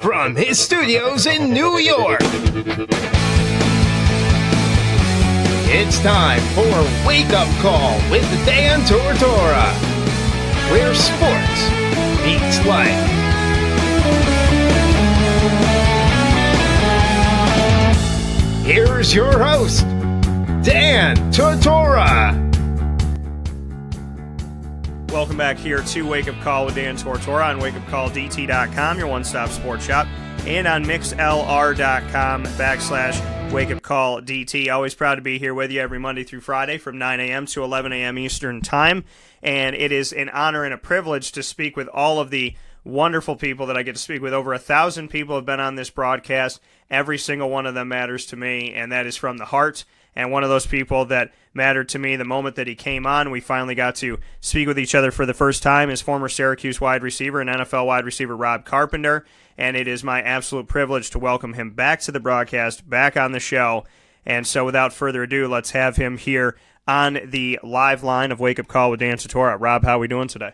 From his studios in New York, it's time for Wake Up Call with Dan Tortora, where sports meets life. Here's your host, Dan Tortora. Welcome back here to Wake Up Call with Dan Tortora on WakeUpCallDT.com, your one-stop sports shop, and on MixLR.com/WakeUpCallDT. Always proud to be here with you every Monday through Friday from 9 a.m. to 11 a.m. Eastern Time, and it is an honor and a privilege to speak with all of the wonderful people that I get to speak with. Over 1,000 people have been on this broadcast. Every single one of them matters to me, and that is from the heart. And one of those people that mattered to me the moment that he came on, we finally got to speak with each other for the first time, is former Syracuse wide receiver and NFL wide receiver Rob Carpenter. And it is my absolute privilege to welcome him back to the broadcast, back on the show. And so without further ado, let's have him here on the live line of Wake Up Call with Dan Tortora. Rob, how are we doing today?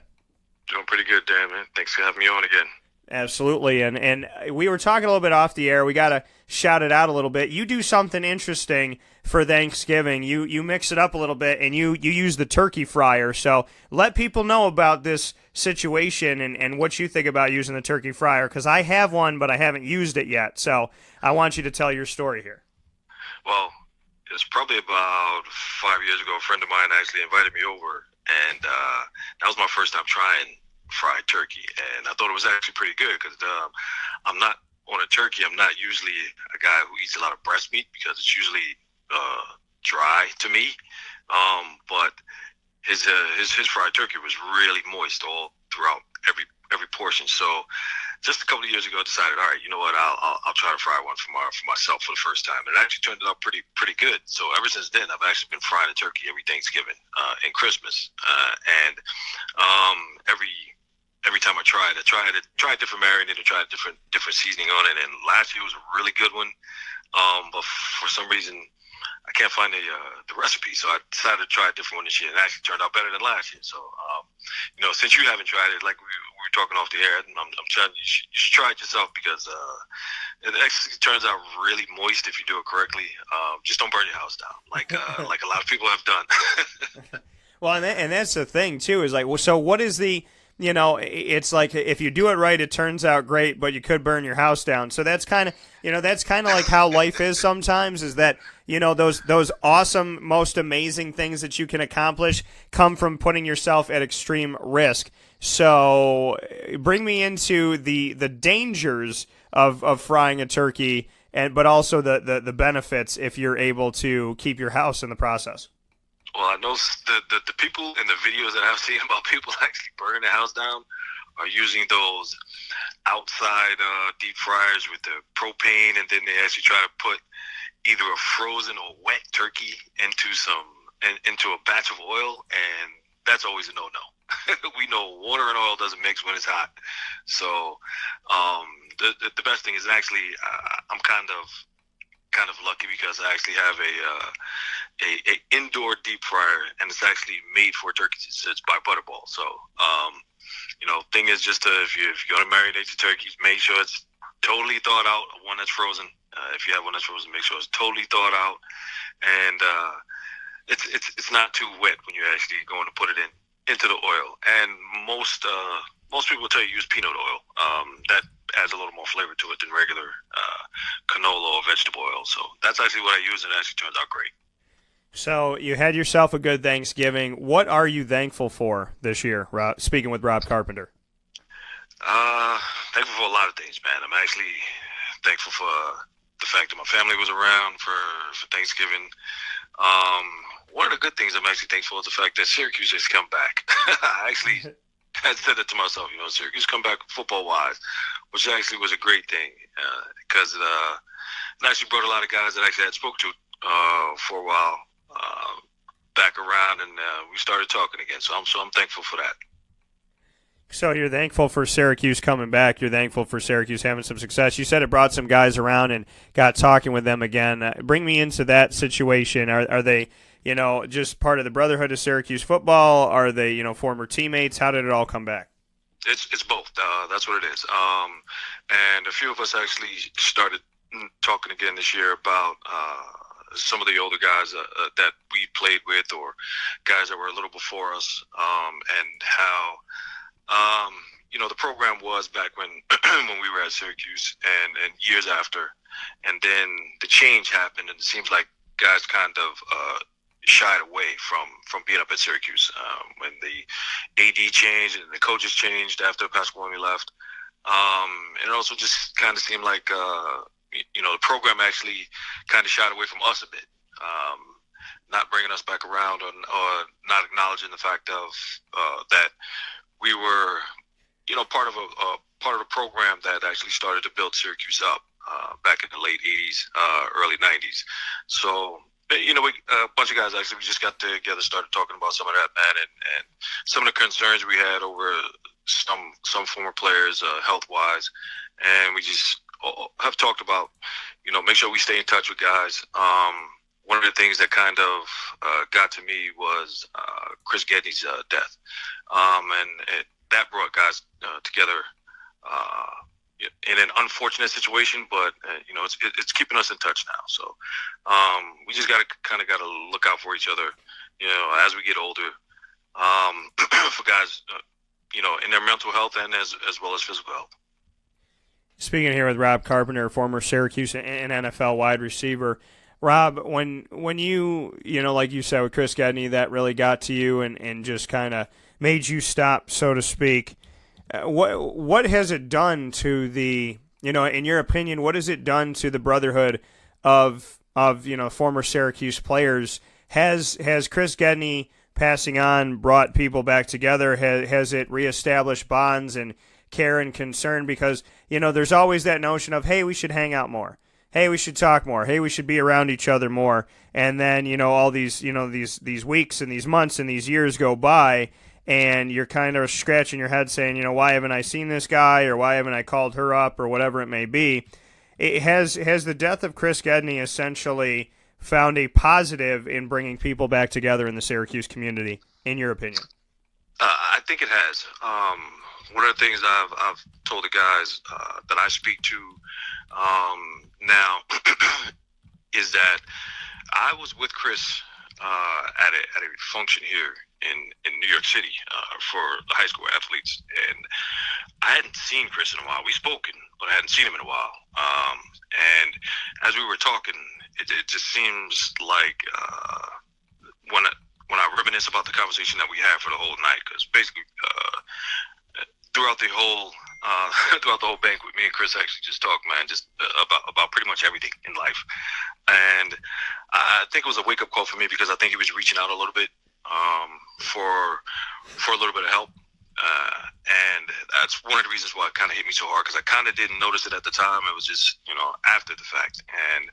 Doing pretty good, Dan, man. Thanks for having me on again. Absolutely, and we were talking a little bit off the air. We got to shout it out a little bit. You do something interesting for Thanksgiving. You mix it up a little bit, and you use the turkey fryer. So let people know about this situation and what you think about using the turkey fryer, because I have one, but I haven't used it yet. So I want you to tell your story here. Well, it's probably about 5 years ago. A friend of mine actually invited me over, and that was my first time trying fried turkey, and I thought it was actually pretty good because I'm not on a turkey. I'm not usually a guy who eats a lot of breast meat because it's usually dry to me. But his fried turkey was really moist all throughout every portion. So just a couple of years ago, I decided, all right, you know what, I'll try to fry one for myself for the first time. And it actually turned out pretty good. So ever since then, I've actually been frying a turkey every Thanksgiving and Christmas, and every time I try a different marinade, I try a different seasoning on it. And last year was a really good one, but for some reason I can't find the recipe, so I decided to try a different one this year, and it actually turned out better than last year. So, since you haven't tried it, like we were talking off the air, I'm telling you, you should try it yourself because it actually turns out really moist if you do it correctly. Just don't burn your house down, like a lot of people have done. Well, and that's the thing too, is like, well, so what is the? It's like if you do it right, it turns out great, but you could burn your house down. So that's kind of like how life is sometimes, is that, those awesome, most amazing things that you can accomplish come from putting yourself at extreme risk. So bring me into the dangers of frying a turkey, but also the benefits if you're able to keep your house in the process. Well, I know the people in the videos that I've seen about people actually burning their house down are using those outside deep fryers with the propane, and then they actually try to put either a frozen or wet turkey into a batch of oil, and that's always a no-no. We know water and oil doesn't mix when it's hot. So the best thing is actually I'm kind of lucky because I actually have a indoor deep fryer, and it's actually made for turkeys. It's by Butterball. So, thing is just if you're going to marinate your turkeys, make sure it's totally thawed out. One that's frozen. If you have one that's frozen, make sure it's totally thawed out, and it's not too wet when you're actually going to put it into the oil. And most people will tell you use peanut oil. That adds a little more flavor to it than regular canola or vegetable oil. So that's actually what I use, and it actually turns out great. So you had yourself a good Thanksgiving. What are you thankful for this year, Rob, speaking with Rob Carpenter? Thankful for a lot of things, man. I'm actually thankful for the fact that my family was around for Thanksgiving. One of the good things I'm actually thankful is the fact that Syracuse has come back. I actually I said it to myself, Syracuse come back football-wise, which actually was a great thing because it actually brought a lot of guys that I actually had spoke to for a while back around, and we started talking again. So I'm thankful for that. So you're thankful for Syracuse coming back. You're thankful for Syracuse having some success. You said it brought some guys around and got talking with them again. Bring me into that situation. Are they, just part of the Brotherhood of Syracuse football? Are they, former teammates? How did it all come back? It's both. That's what it is. And a few of us actually started talking again this year about some of the older guys that we played with, or guys that were a little before us, and how the program was back when when we were at Syracuse, and years after, and then the change happened, and it seems like guys kind of shied away from being up at Syracuse when the AD changed and the coaches changed after Pasquale left. And it also just kind of seemed like the program actually kind of shied away from us a bit, not bringing us back around, or not acknowledging the fact of that we were part of a program that actually started to build Syracuse up back in the late 80s, early 90s. So, a bunch of guys actually, we just got together, started talking about some of that, man, and some of the concerns we had over some former players, health-wise, and we just have talked about, make sure we stay in touch with guys. One of the things that kind of got to me was Chris Geddes' death, and that brought guys together in an unfortunate situation, but it's keeping us in touch now. So we just got to look out for each other, as we get older, for guys, in their mental health and as well as physical health. Speaking here with Rob Carpenter, former Syracuse and NFL wide receiver. Rob, when you like you said with Chris Gedney, that really got to you and just kind of made you stop, so to speak. What has it done to the, in your opinion, what has it done to the brotherhood of former Syracuse players? Has Chris Gedney passing on brought people back together? Has it reestablished bonds and care and concern? Because, there's always that notion of, hey, we should hang out more. Hey, we should talk more. Hey, we should be around each other more. And then, all these, these weeks and these months and these years go by, and you're kind of scratching your head saying, why haven't I seen this guy, or why haven't I called her up, or whatever it may be. Has the death of Chris Gedney essentially found a positive in bringing people back together in the Syracuse community, in your opinion? I think it has. One of the things I've told the guys that I speak to now is that I was with Chris at a function here in New York City for the high school athletes, and I hadn't seen Chris in a while. We spoken, but I hadn't seen him in a while. And as we were talking, it just seems like when I reminisce about the conversation that we had for the whole night, because basically throughout the whole banquet, me and Chris actually just talked, man, just about pretty much everything in life. And I think it was a wake-up call for me, because I think he was reaching out a little bit for a little bit of help. And that's one of the reasons why it kind of hit me so hard, because I kind of didn't notice it at the time. It was just, after the fact. And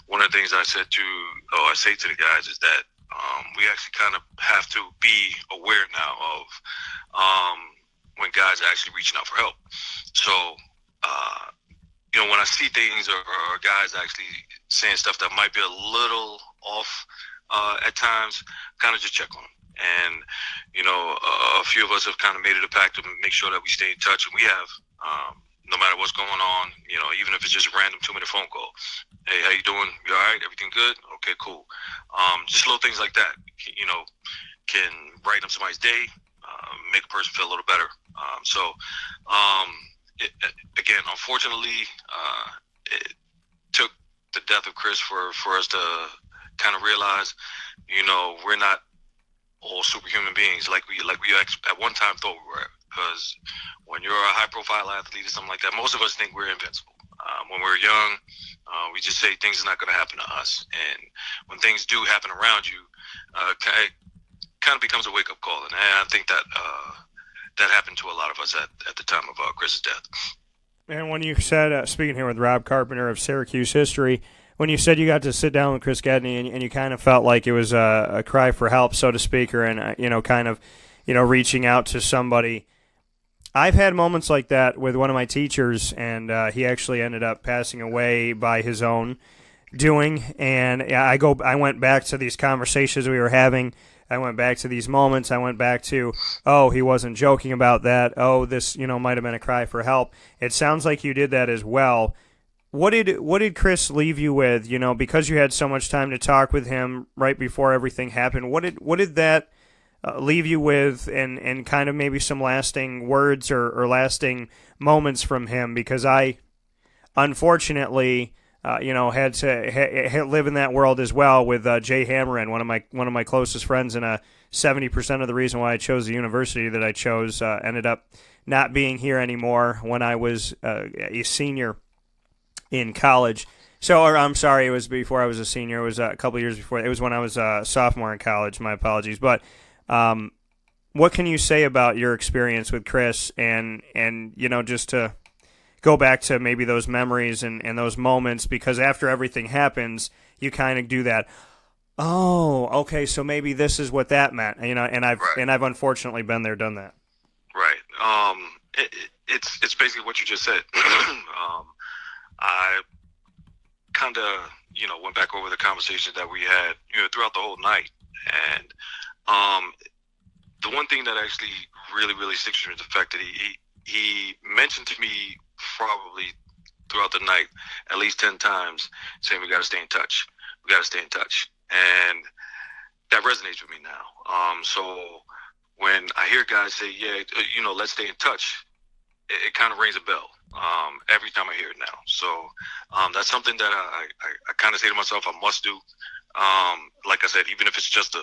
one of the things I say to the guys is that we actually kind of have to be aware now of when guys are actually reaching out for help. So, when I see things or guys actually saying stuff that might be a little off at times, kind of just check on them. And, a few of us have kind of made it a pact to make sure that we stay in touch, and we have, no matter what's going on, even if it's just a random 2-minute phone call. Hey, how you doing? You all right? Everything good? Okay, cool. Just little things like that, can brighten up somebody's day, make a person feel a little better. Again, unfortunately, it took the death of Chris for us to kind of realize, we're not all superhuman beings like we at one time thought we were. Because when you're a high-profile athlete or something like that, most of us think we're invincible. When we're young, we just say things are not going to happen to us. And when things do happen around you, it kind of becomes a wake-up call. And I think that that happened to a lot of us at the time of Chris's death. And when you said, speaking here with Rob Carpenter of Syracuse history, when you said you got to sit down with Chris Gedney and you kind of felt like it was a cry for help, so to speak, or reaching out to somebody, I've had moments like that with one of my teachers, and he actually ended up passing away by his own doing. And I went back to these conversations we were having I went back to these moments. I went back to, oh, he wasn't joking about that. Oh, this, might have been a cry for help. It sounds like you did that as well. What did Chris leave you with? Because you had so much time to talk with him right before everything happened. What did that leave you with, and kind of maybe some lasting words or lasting moments from him? Because I, unfortunately, had to live in that world as well with Jay Hammerin, one of my closest friends, and 70% of the reason why I chose the university that I chose ended up not being here anymore when I was a senior in college. Or I'm sorry, it was before I was a senior. It was a couple years before. It was when I was a sophomore in college. My apologies. But what can you say about your experience with Chris and just to go back to maybe those memories and those moments, because after everything happens, you kind of do that, oh, okay, so maybe this is what that meant, and I've unfortunately been there, done that. Right. It's basically what you just said. I kind of, went back over the conversation that we had, throughout the whole night. And the one thing that actually really, really sticks with me is the fact that he mentioned to me probably throughout the night at least 10 times saying, we got to stay in touch. We got to stay in touch. And that resonates with me now. So when I hear guys say, yeah, let's stay in touch, it kind of rings a bell. Every time I hear it now. So that's something that I kind of say to myself, I must do. Like I said, even if it's just a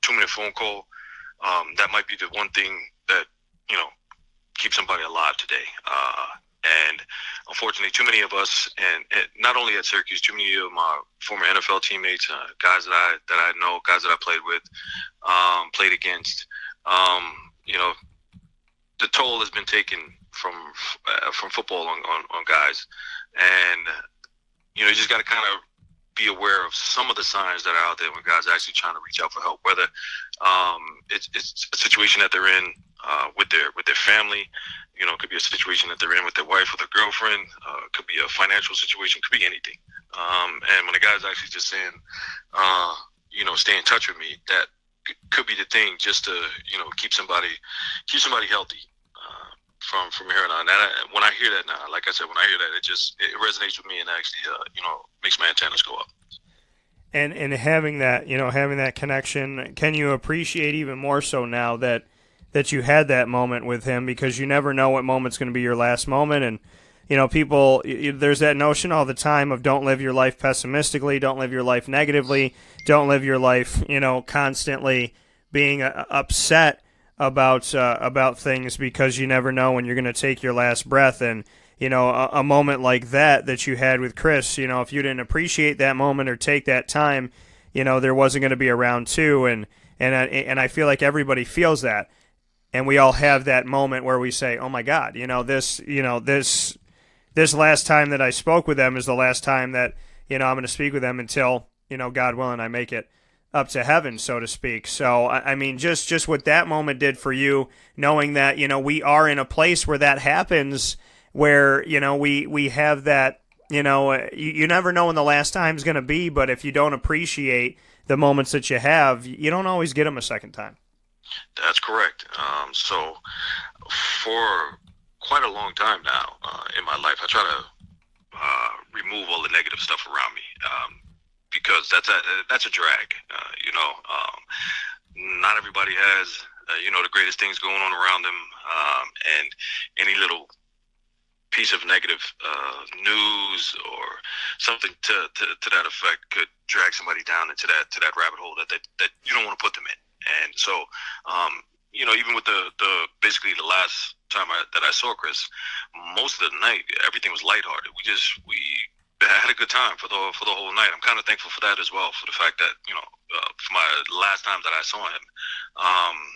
2-minute phone call, that might be the one thing that, keeps somebody alive today. And unfortunately, too many of us, and not only at Syracuse, too many of my former NFL teammates, guys that I know, guys that I played with, played against, the toll has been taken from football on guys, and you just got to kind of be aware of some of the signs that are out there when guys are actually trying to reach out for help. Whether it's a situation that they're in with their family, it could be a situation that they're in with their wife or their girlfriend, could be a financial situation, could be anything. And when a guy's actually just saying, stay in touch with me, that could be the thing just to keep somebody healthy. From here on. And when I hear that now, like I said, when I hear that, it resonates with me and actually, makes my antennas go up. And having that connection, can you appreciate even more so now that you had that moment with him, because you never know what moment's going to be your last moment. And, people, there's that notion all the time of don't live your life pessimistically, don't live your life negatively, don't live your life, constantly being upset about things, because you never know when you're going to take your last breath. And a moment like that you had with Chris, if you didn't appreciate that moment or take that time, there wasn't going to be a round two. And I feel like everybody feels that, and we all have that moment where we say, oh my God, this last time that I spoke with them is the last time that I'm going to speak with them until God willing I make it up to heaven, so to speak. So, I mean, just what that moment did for you, knowing that, we are in a place where that happens, where, we have that, you never know when the last time is going to be, but if you don't appreciate the moments that you have, you don't always get them a second time. That's correct. So for quite a long time now in my life, I try to remove all the negative stuff around me. Because that's a drag, not everybody has, the greatest things going on around them, and any little piece of negative news or something to that effect could drag somebody down into that rabbit hole that you don't want to put them in. And so, even with the basically the last time that I saw Chris, most of the night everything was lighthearted. I had a good time for the whole night. I'm kind of thankful for that as well, for the fact that, for my last time that I saw him,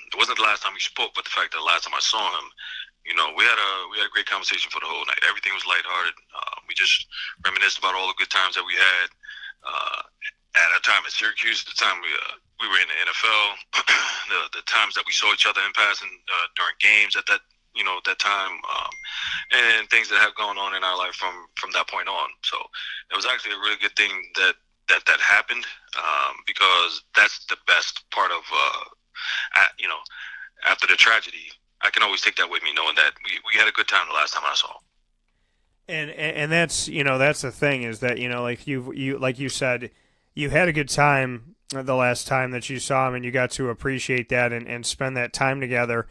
it wasn't the last time we spoke, but the fact that the last time I saw him, we had a great conversation for the whole night. Everything was lighthearted. We just reminisced about all the good times that we had at our time at Syracuse, the time we were in the NFL, the times that we saw each other in passing during games at that time, and things that have gone on in our life from that point on. So it was actually a really good thing that that happened, because that's the best part of after the tragedy. I can always take that with me, knowing that we had a good time the last time I saw him. And that's that's the thing, is that like you said, you had a good time the last time that you saw him, and you got to appreciate that and spend that time together.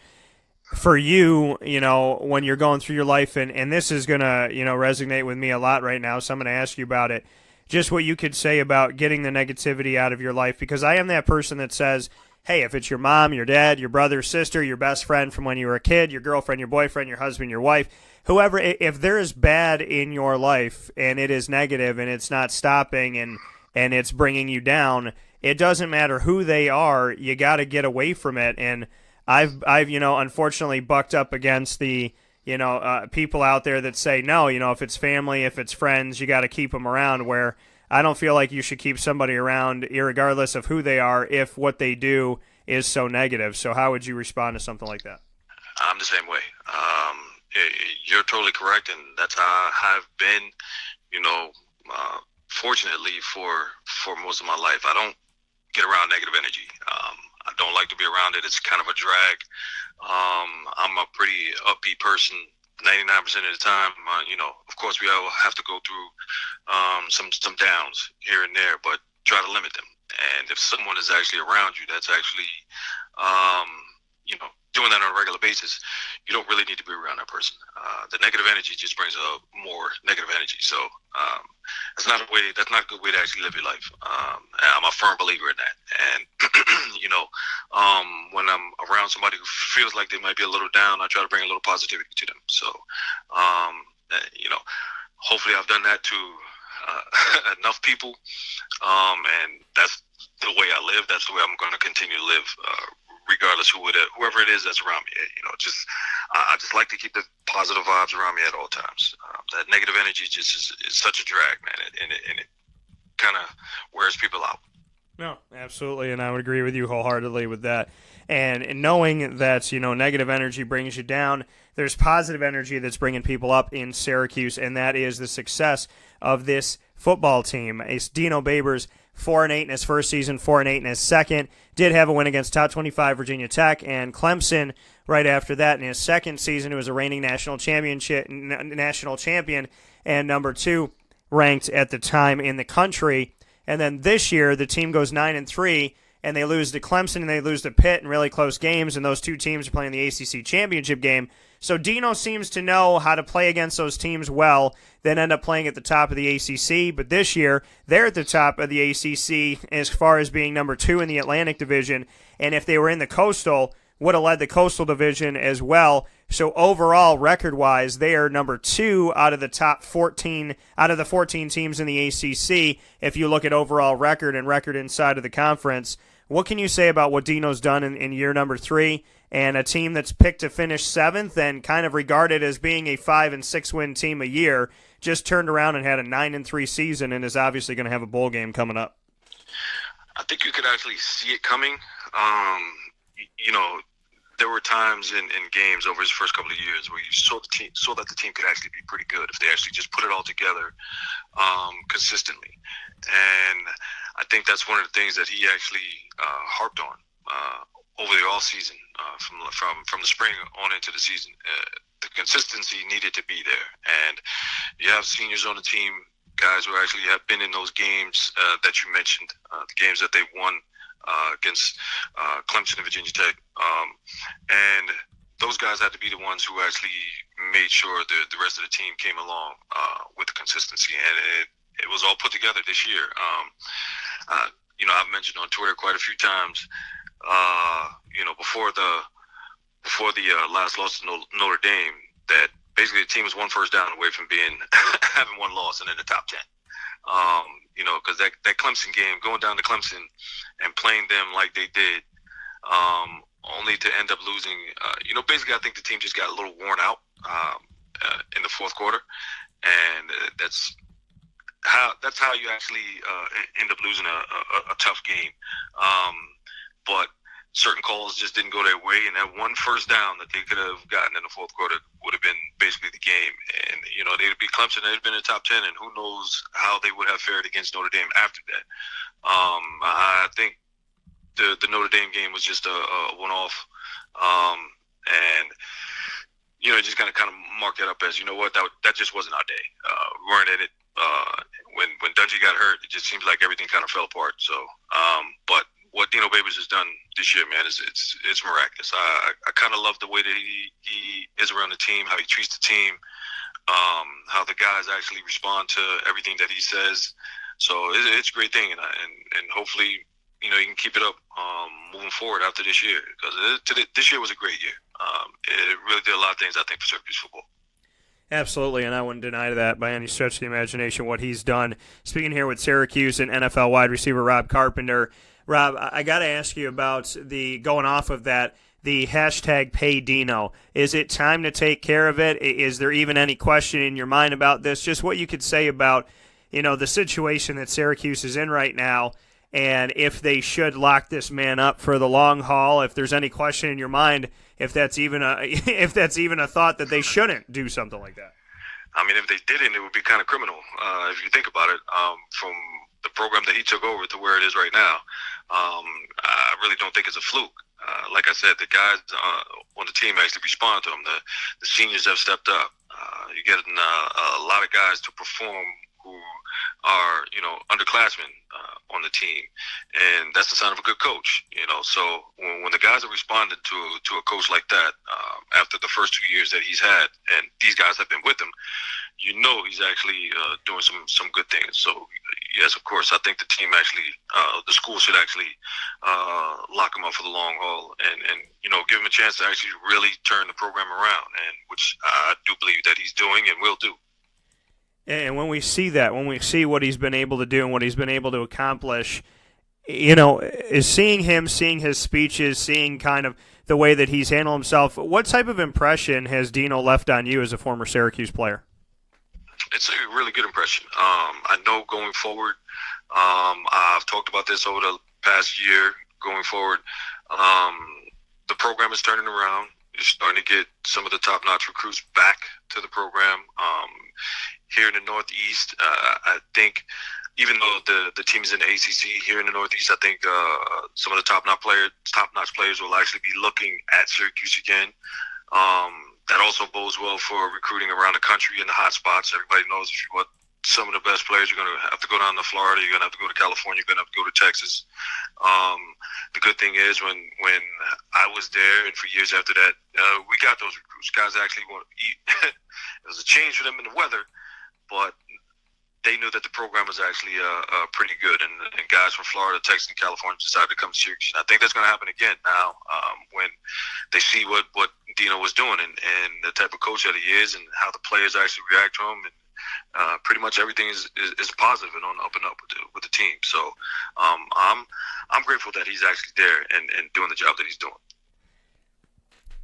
For you, when you're going through your life, and this is gonna resonate with me a lot right now, so I'm gonna ask you about it. Just what you could say about getting the negativity out of your life, because I am that person that says, hey, if it's your mom, your dad, your brother, sister, your best friend from when you were a kid, your girlfriend, your boyfriend, your husband, your wife, whoever, if there is bad in your life and it is negative and it's not stopping and it's bringing you down, it doesn't matter who they are, you got to get away from it. And I've unfortunately bucked up against the people out there that say, no, if it's family, if it's friends, you got to keep them around, where I don't feel like you should keep somebody around irregardless of who they are if what they do is so negative. So how would you respond to something like that? I'm the same way. You're totally correct, and that's how I've been, fortunately for most of my life. I don't get around negative energy. I don't like to be around it. It's kind of a drag. I'm a pretty upbeat person 99% of the time. Of course, we all have to go through some downs here and there, but try to limit them. And if someone is actually around you that's actually, doing that on a regular basis, you don't really need to be around that person. The negative energy just brings up more negative energy. So that's not a good way to actually live your life. I'm a firm believer in that. And when I'm around somebody who feels like they might be a little down, I try to bring a little positivity to them. So hopefully I've done that to enough people, and that's the way I live. That's the way I'm going to continue to live, regardless whoever it is that's around me. I just like to keep the positive vibes around me at all times. That negative energy just is such a drag, man, and it kind of wears people out. No, absolutely, and I would agree with you wholeheartedly with that. And knowing that negative energy brings you down, there's positive energy that's bringing people up in Syracuse, and that is the success of this football team. It's Dino Babers, 4-8 in his first season, 4-8 in his second. Did have a win against top 25 Virginia Tech and Clemson right after that. In his second season, he was a reigning national champion and number 2 ranked at the time in the country. And then this year, the team goes 9-3, and they lose to Clemson and they lose to Pitt in really close games, and those two teams are playing the ACC championship game. So Dino seems to know how to play against those teams well, then end up playing at the top of the ACC. But this year, they're at the top of the ACC as far as being number 2 in the Atlantic Division, and if they were in the Coastal, would have led the Coastal Division as well. So overall, record-wise, they are number 2 out of the top 14, out of the 14 teams in the ACC. If you look at overall record and record inside of the conference, what can you say about what Dino's done in year number 3, and a team that's picked to finish 7th and kind of regarded as being a 5 and 6 win team a year, just turned around and had a 9-3 season and is obviously going to have a bowl game coming up? I think you could actually see it coming. There were times in games over his first couple of years where you saw that the team could actually be pretty good if they actually just put it all together consistently. And I think that's one of the things that he actually harped on over the all season, from the spring on into the season. The consistency needed to be there, and you have seniors on the team, guys who actually have been in those games that you mentioned, the games that they won against Clemson and Virginia Tech, and those guys had to be the ones who actually made sure the rest of the team came along with the consistency, and it was all put together this year. I've mentioned on Twitter quite a few times, before the last loss to Notre Dame, that basically the team was one first down away from being having one loss and in the top 10. Because that Clemson game, going down to Clemson and playing them like they did, only to end up losing. Basically, I think the team just got a little worn out in the fourth quarter, and that's how you actually end up losing a tough game. But certain calls just didn't go their way, and that one first down that they could have gotten in the fourth quarter would have been basically the game. And, they'd be Clemson, they'd have been in the top 10, and who knows how they would have fared against Notre Dame after that. I think the Notre Dame game was just a one-off, and just kind of mark that up as, that just wasn't our day. We weren't in it. When Dungy got hurt, it just seems like everything kind of fell apart. So, but what Dino Babers has done this year, man, it's miraculous. I kind of love the way that he is around the team, how he treats the team, how the guys actually respond to everything that he says. So it's a great thing, and hopefully, you can keep it up moving forward after this year, because this year was a great year. It really did a lot of things, I think, for Syracuse football. Absolutely, and I wouldn't deny that by any stretch of the imagination what he's done. Speaking here with Syracuse and NFL wide receiver Rob Carpenter. Rob, I got to ask you about the going off of that, the hashtag Pay Dino. Is it time to take care of it? Is there even any question in your mind about this? Just what you could say about, the situation that Syracuse is in right now, and if they should lock this man up for the long haul. If there's any question in your mind, if that's even a thought that they shouldn't do something like that. I mean, if they didn't, it would be kind of criminal if you think about it. From the program that he took over to where it is right now, I really don't think it's a fluke. Like I said, the guys on the team actually respond to him. The seniors have stepped up. You're getting a lot of guys to perform who are, underclassmen on the team, and that's the sign of a good coach. So when the guys are responding to a coach like that, after the first 2 years that he's had, and these guys have been with him, he's actually doing some good things. So yes, of course, I think the team actually, the school should actually lock him up for the long haul, and give him a chance to actually really turn the program around, and which I do believe that he's doing and will do. And when we see that, when we see what he's been able to do and what he's been able to accomplish, is seeing him, seeing his speeches, seeing kind of the way that he's handled himself, what type of impression has Dino left on you as a former Syracuse player? It's a really good impression. I know going forward, I've talked about this over the past year, going forward, the program is turning around. You're starting to get some of the top-notch recruits back to the program. Here in the Northeast, I think, even though the team is in the ACC, here in the Northeast, I think some of the top-notch players will actually be looking at Syracuse again. That also bodes well for recruiting around the country in the hot spots. Everybody knows what some of the best players are going to have to go down to Florida. You're going to have to go to California. You're going to have to go to Texas. The good thing is when I was there, and for years after that, we got those recruits. Guys actually want to eat. It was a change for them in the weather, but they knew that the program was actually pretty good, and guys from Florida, Texas, and California decided to come to Syracuse. And I think that's going to happen again now when they see what Dino was doing and the type of coach that he is, and how the players actually react to him. And pretty much everything is positive and on the up and up with the team. So I'm grateful that he's actually there and doing the job that he's doing.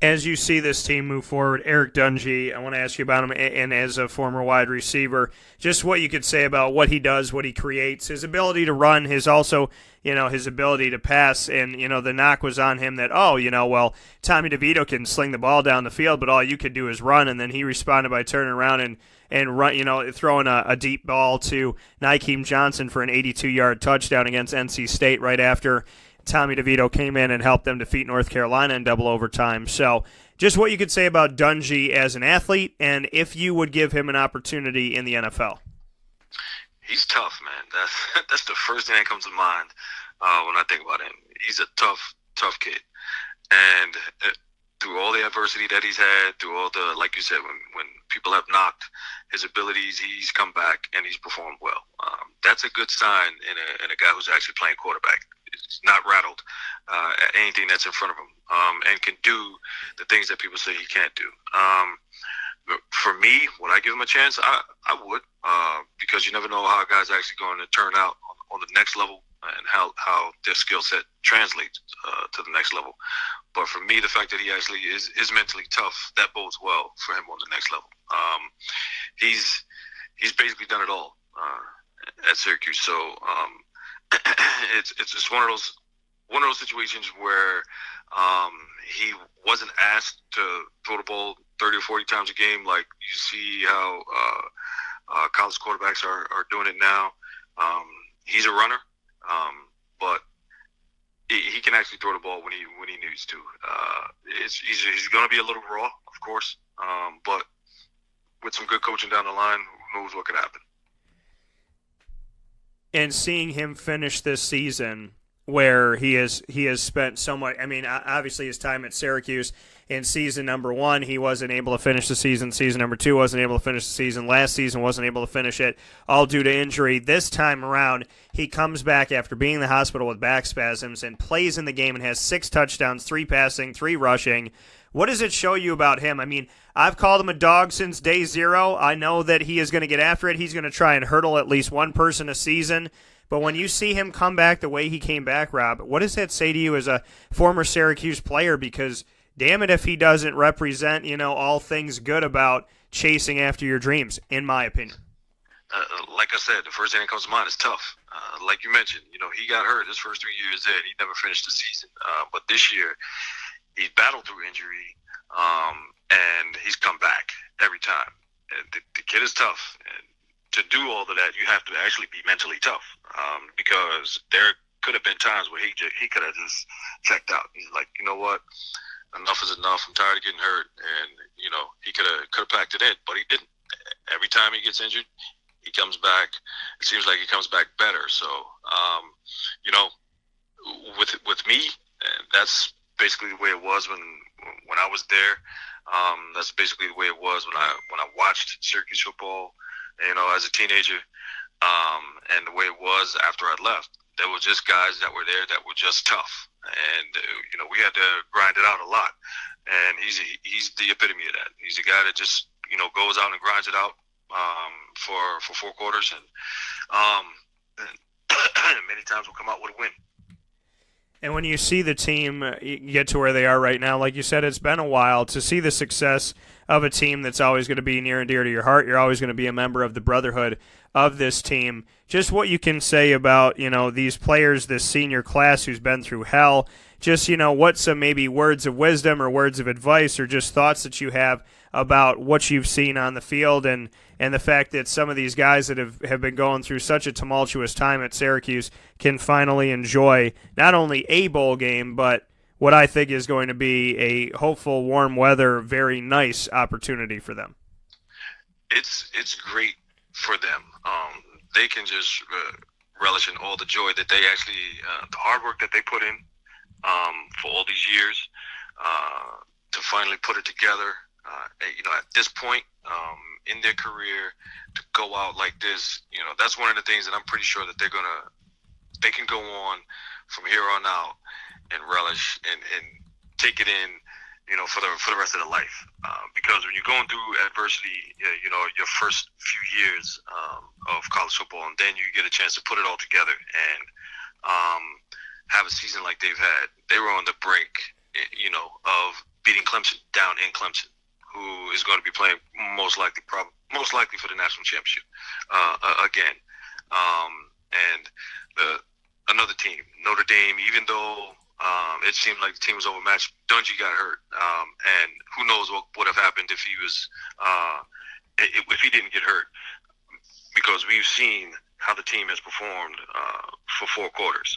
As you see this team move forward, Eric Dungy, I want to ask you about him, and as a former wide receiver, just what you could say about what he does, what he creates, his ability to run, his ability to pass, and, the knock was on him that, Tommy DeVito can sling the ball down the field, but all you could do is run, and then he responded by turning around and run, throwing a deep ball to Nykeem Johnson for an 82-yard touchdown against NC State right after Tommy DeVito came in and helped them defeat North Carolina in double overtime. So just what you could say about Dungy as an athlete, and if you would give him an opportunity in the NFL. He's tough, man. That's the first thing that comes to mind when I think about him. He's a tough kid. And through all the adversity that he's had, through all the, like you said, when people have knocked his abilities, he's come back and he's performed well. That's a good sign in a guy who's actually playing quarterback. He's not rattled at anything that's in front of him, and can do the things that people say he can't do. For me, would I give him a chance? I would, because you never know how a guy's actually going to turn out on the next level, and how their skill set translates to the next level. But for me, the fact that he actually is mentally tough, that bodes well for him on the next level. He's basically done it all at Syracuse. So it's one of those one of those situations where he wasn't asked to throw the ball 30 or 40 times a game, like you see how college quarterbacks are doing it now. He's a runner, but he can actually throw the ball when he needs to. He's going to be a little raw, of course, but with some good coaching down the line, who knows what could happen. And seeing him finish this season, where he has spent so much. I mean, obviously his time at Syracuse in season number 1, he wasn't able to finish the season. Season number 2, wasn't able to finish the season. Last season, wasn't able to finish it, all due to injury. This time around, he comes back after being in the hospital with back spasms and plays in the game and has 6 touchdowns, 3 passing, 3 rushing. What does it show you about him? I mean, I've called him a dog since day 0. I know that he is going to get after it. He's going to try and hurdle at least one person a season. But when you see him come back the way he came back, Rob, what does that say to you as a former Syracuse player? Because damn it if he doesn't represent, all things good about chasing after your dreams, in my opinion. Like I said, the first thing that comes to mind is tough. Like you mentioned, he got hurt his first 3 years there. He never finished the season. But this year, he's battled through injury, and he's come back every time. And the kid is tough. And to do all of that, you have to actually be mentally tough, because there could have been times where he could have just checked out. He's like, you know what, enough is enough. I'm tired of getting hurt, and he could have packed it in, but he didn't. Every time he gets injured, he comes back. It seems like he comes back better. So, with me, that's basically the way it was when I was there. That's basically the way it was when I watched Syracuse football, as a teenager, and the way it was after I left. There was just guys that were there that were just tough, and we had to grind it out a lot. And he's the epitome of that. He's a guy that just goes out and grinds it out for 4 quarters, and many times will come out with a win. And when you see the team get to where they are right now, like you said, it's been a while. To see the success of a team that's always going to be near and dear to your heart, you're always going to be a member of the Brotherhood of this team. Just what you can say about, these players, this senior class who's been through hell. Just, what some maybe words of wisdom or words of advice or just thoughts that you have about what you've seen on the field and the fact that some of these guys that have been going through such a tumultuous time at Syracuse can finally enjoy not only a bowl game, but what I think is going to be a hopeful, warm weather, very nice opportunity for them. It's great for them. They can just relish in all the joy that they actually, the hard work that they put in for all these years, to finally put it together. At this point in their career, to go out like this, that's one of the things that I'm pretty sure that they can go on from here on out and relish and take it in, for the rest of their life. Because when you're going through adversity, your first few years of college football, and then you get a chance to put it all together and have a season like they've had. They were on the brink, of beating Clemson down in Clemson, who is going to be playing most likely for the national championship again. And another team, Notre Dame, even though it seemed like the team was overmatched, Dungy got hurt, and who knows what would have happened if he was if he didn't get hurt, because we've seen how the team has performed for 4 quarters,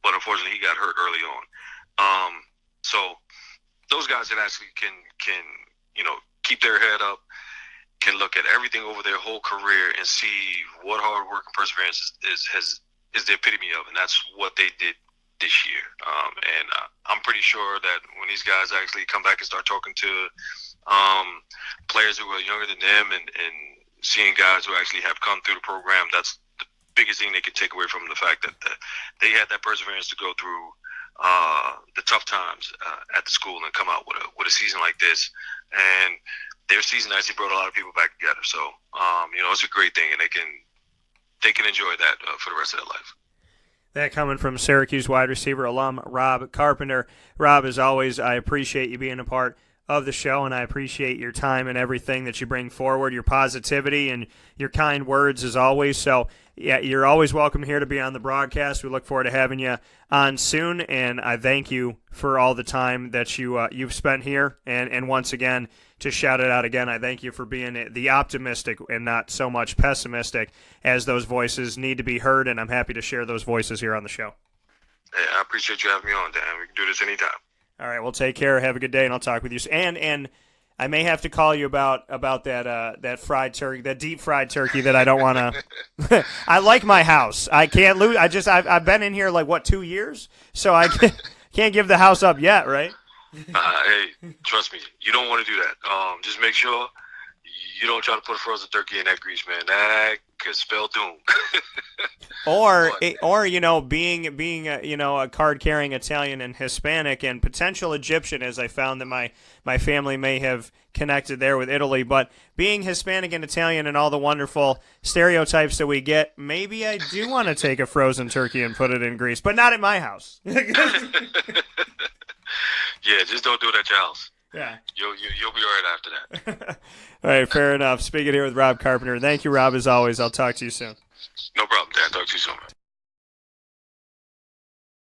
but unfortunately he got hurt early on. So those guys that actually can keep their head up, can look at everything over their whole career and see what hard work and perseverance is the epitome of, and that's what they did this year. And I'm pretty sure that when these guys actually come back and start talking to players who are younger than them and seeing guys who actually have come through the program, that's the biggest thing they can take away from the fact that they had that perseverance to go through the tough times at the school and come out with a season like this. And their season actually brought a lot of people back together. So, it's a great thing, and they can enjoy that for the rest of their life. That coming from Syracuse wide receiver alum Rob Carpenter. Rob, as always, I appreciate you being a part of the show, and I appreciate your time and everything that you bring forward, your positivity and your kind words as always. So, yeah, you're always welcome here to be on the broadcast. We look forward to having you on soon, and I thank you for all the time that you've spent here. And once again, to shout it out again, I thank you for being the optimistic and not so much pessimistic, as those voices need to be heard, and I'm happy to share those voices here on the show. Hey, I appreciate you having me on, Dan. We can do this anytime. All right, well, take care. Have a good day, and I'll talk with you. And I may have to call you about that fried turkey, that deep fried turkey that I don't want to. I like my house. I can't lose. I've been in here like 2 years, so I can't give the house up yet, right? Hey, trust me, you don't want to do that. Just make sure you don't try to put a frozen turkey in that grease, man. That could spell doom. or being a card-carrying Italian and Hispanic and potential Egyptian, as I found that my family may have connected there with Italy, but being Hispanic and Italian and all the wonderful stereotypes that we get, maybe I do want to take a frozen turkey and put it in grease, but not at my house. Yeah, just don't do it at your house. Yeah. You'll be all right after that. All right, fair enough. Speaking here with Rob Carpenter. Thank you, Rob, as always. I'll talk to you soon. No problem, Dan. Talk to you soon.